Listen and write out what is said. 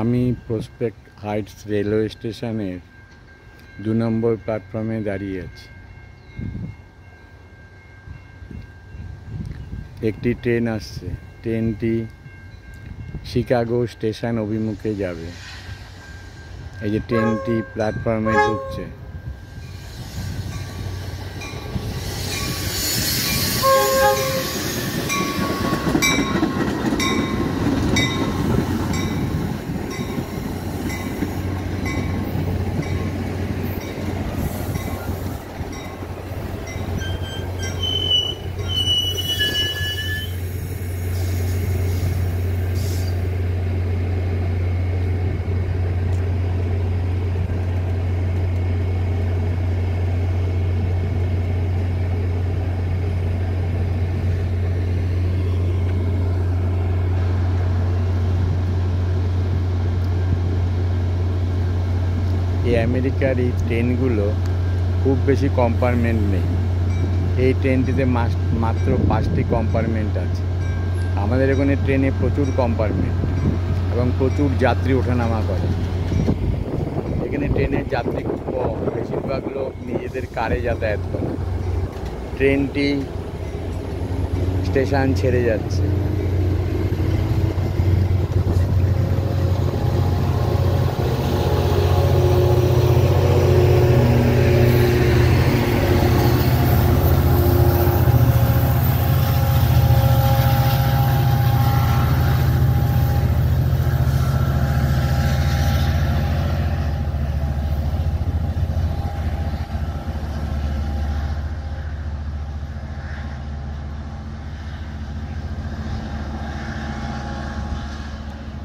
আমি prospect Heights railway স্টেশনের 2 নম্বর প্ল্যাটফর্মে দাঁড়িয়ে আছি। একটি ট্রেন আসছে। ট্রেনটি শিকাগো স্টেশন অভিমুখে যাবে। এই যে ট্রেনটি প্ল্যাটফর্মে ঢুকছে। এই আমেরিকার এই ট্রেনগুলো খুব বেশি কম্পার্টমেন্ট নেই। এই ট্রেনটিতে মাত্র 5টি কম্পার্টমেন্ট আছে। আমাদের এখানে ট্রেনে প্রচুর কম্পার্টমেন্ট এবং প্রচুর যাত্রী ওঠানামা করে। এখানে ট্রেনের যাত্রী খুব কম, বেশিরভাগ লোক নিজেদের কারে যাতায়াত করে। ট্রেনটি স্টেশন ছেড়ে যাচ্ছে।